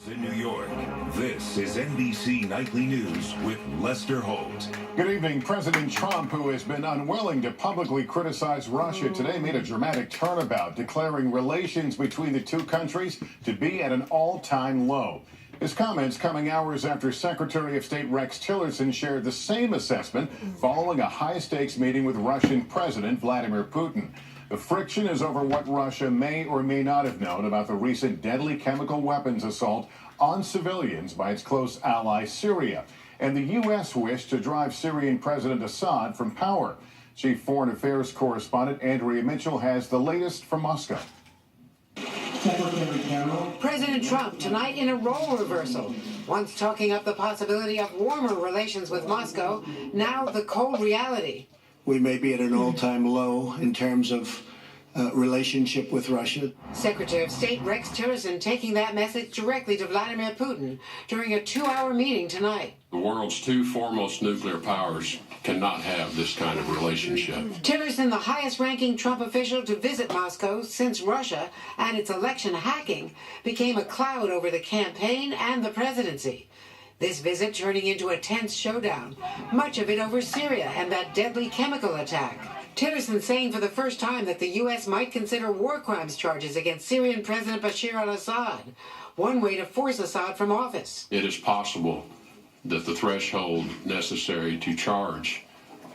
In New York, this is NBC Nightly News with Lester Holt. Good evening. President Trump, who has been unwilling to publicly criticize Russia, today made a dramatic turnabout, declaring relations between the two countries to be at an all-time low. His comments coming hours after Secretary of State Rex Tillerson shared the same assessment following a high-stakes meeting with Russian President Vladimir Putin. The friction is over what Russia may or may not have known about the recent deadly chemical weapons assault on civilians by its close ally Syria, and the U.S. wish to drive Syrian President Assad from power. Chief Foreign Affairs Correspondent Andrea Mitchell has the latest from Moscow. President Trump tonight in a role reversal. Once talking up the possibility of warmer relations with Moscow, now the cold reality. We may be at an all-time low in terms of relationship with Russia. Secretary of State Rex Tillerson taking that message directly to Vladimir Putin during a 2-hour meeting tonight. The world's two foremost nuclear powers cannot have this kind of relationship. Tillerson, the highest-ranking Trump official to visit Moscow since Russia and its election hacking became a cloud over the campaign and the presidency. This visit turning into a tense showdown, much of it over Syria and that deadly chemical attack. Tillerson saying for the first time that the U.S. might consider war crimes charges against Syrian President Bashar al-Assad, one way to force Assad from office. It is possible that the threshold necessary to charge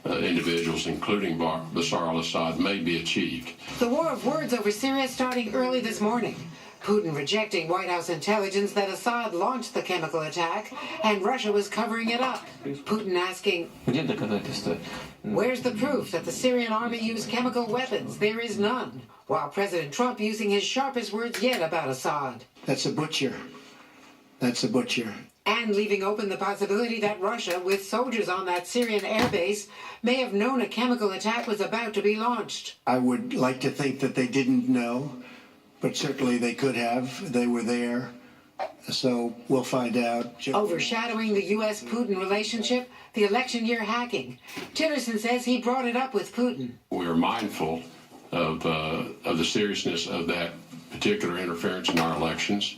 individuals, including Bashar al-Assad, may be achieved. The war of words over Syria starting early this morning. Putin rejecting White House intelligence that Assad launched the chemical attack and Russia was covering it up. Putin asking, where's the proof that the Syrian army used chemical weapons? There is none. While President Trump using his sharpest words yet about Assad. That's a butcher. That's a butcher. And leaving open the possibility that Russia, with soldiers on that Syrian airbase, may have known a chemical attack was about to be launched. I would like to think that they didn't know, but certainly they could have. They were there. So we'll find out. Overshadowing the U.S.-Putin relationship, the election year hacking. Tillerson says he brought it up with Putin. We are mindful of the seriousness of that particular interference in our elections,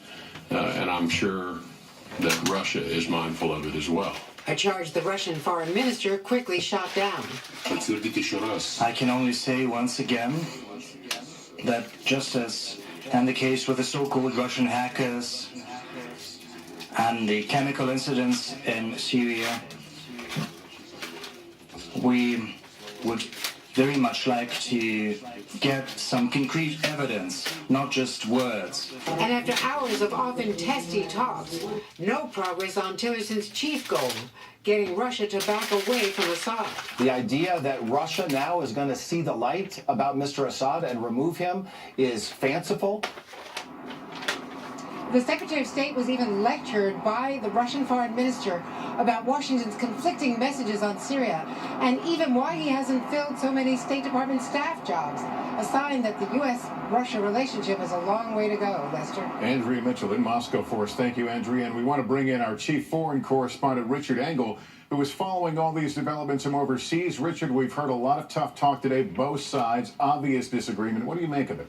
and I'm sure that Russia is mindful of it as well. A charge the Russian foreign minister quickly shot down. I can only say once again that just as in the case with the so-called Russian hackers and the chemical incidents in Syria, we would very much like to get some concrete evidence, not just words. And after hours of often testy talks, no progress on Tillerson's chief goal, getting Russia to back away from Assad. The idea that Russia now is going to see the light about Mr. Assad and remove him is fanciful. The Secretary of State was even lectured by the Russian foreign minister about Washington's conflicting messages on Syria and even why he hasn't filled so many State Department staff jobs, a sign that the U.S.-Russia relationship is a long way to go, Lester. Andrea Mitchell in Moscow for us. Thank you, Andrea. And we want to bring in our chief foreign correspondent, Richard Engel, who is following all these developments from overseas. Richard, we've heard a lot of tough talk today, both sides, obvious disagreement. What do you make of it?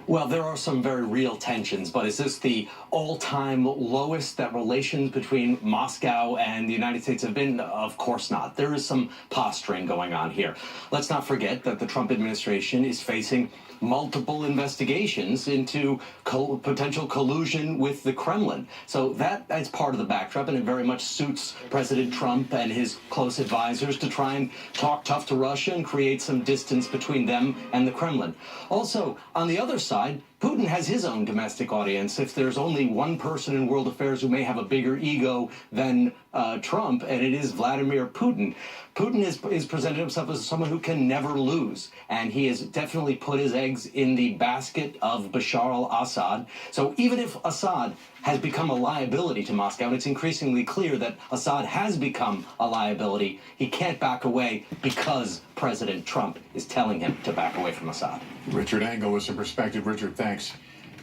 Well, there are some very real tensions, but is this the all-time lowest that relations between Moscow and the United States have been? Of course not. There is some posturing going on here. Let's not forget that the Trump administration is facing multiple investigations into potential collusion with the Kremlin. So that's part of the backdrop, and it very much suits President Trump and his close advisors to try and talk tough to Russia and create some distance between them and the Kremlin. Also, on the other side, Putin has his own domestic audience. If there's only one person in world affairs who may have a bigger ego than Trump, and it is Vladimir Putin. Putin is presented himself as someone who can never lose, and he has definitely put his eggs in the basket of Bashar al-Assad. So even if Assad has become a liability to Moscow, and it's increasingly clear that Assad has become a liability, he can't back away because President Trump is telling him to back away from Assad. Richard Engel with some perspective. Richard, thanks.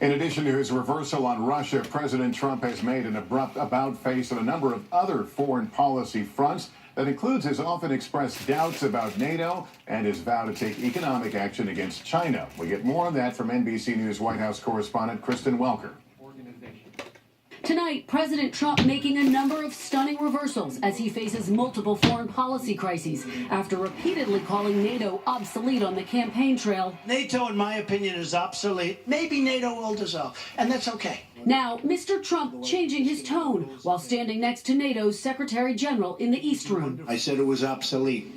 In addition to his reversal on Russia, President Trump has made an abrupt about-face on a number of other foreign policy fronts. That includes his often expressed doubts about NATO and his vow to take economic action against China. We get more on that from NBC News White House correspondent Kristen Welker. Tonight, President Trump making a number of stunning reversals as he faces multiple foreign policy crises after repeatedly calling NATO obsolete on the campaign trail. NATO, in my opinion, is obsolete. Maybe NATO will dissolve, and that's okay. Now, Mr. Trump changing his tone while standing next to NATO's Secretary General in the East Room. I said it was obsolete.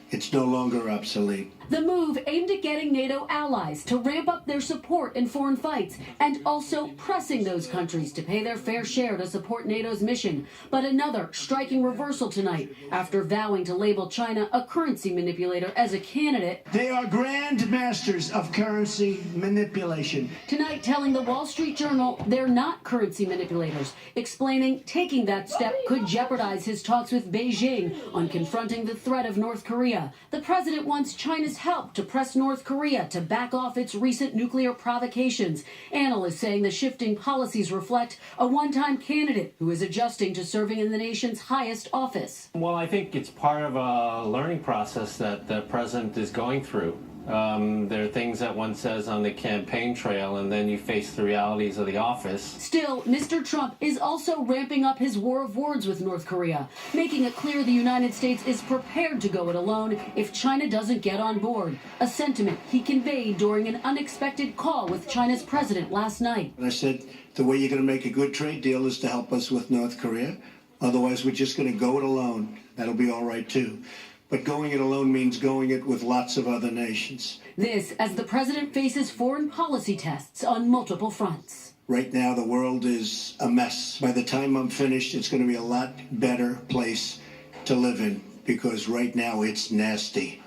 It's no longer obsolete. The move aimed at getting NATO allies to ramp up their support in foreign fights and also pressing those countries to pay their fair share to support NATO's mission. But another striking reversal tonight after vowing to label China a currency manipulator as a candidate. They are grand masters of currency manipulation. Tonight telling the Wall Street Journal they're not currency manipulators, explaining taking that step could jeopardize his talks with Beijing on confronting the threat of North Korea. The president wants China's help to press North Korea to back off its recent nuclear provocations. Analysts saying the shifting policies reflect a one-time candidate who is adjusting to serving in the nation's highest office. Well, I think it's part of a learning process that the president is going through. There are things that one says on the campaign trail, and then you face the realities of the office. Still, Mr. Trump is also ramping up his war of words with North Korea, making it clear the United States is prepared to go it alone if China doesn't get on board, a sentiment he conveyed during an unexpected call with China's president last night. And I said, the way you're going to make a good trade deal is to help us with North Korea. Otherwise, we're just going to go it alone. That'll be all right, too. But going it alone means going it with lots of other nations. This as the president faces foreign policy tests on multiple fronts. Right now, the world is a mess. By the time I'm finished, it's going to be a lot better place to live in, because right now it's nasty.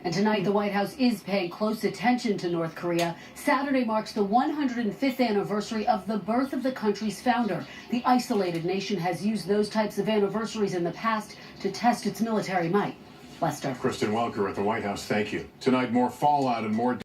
And tonight, the White House is paying close attention to North Korea. Saturday marks the 105th anniversary of the birth of the country's founder. The isolated nation has used those types of anniversaries in the past to test its military might. Lester. Kristen Welker at the White House, thank you. Tonight, more fallout and more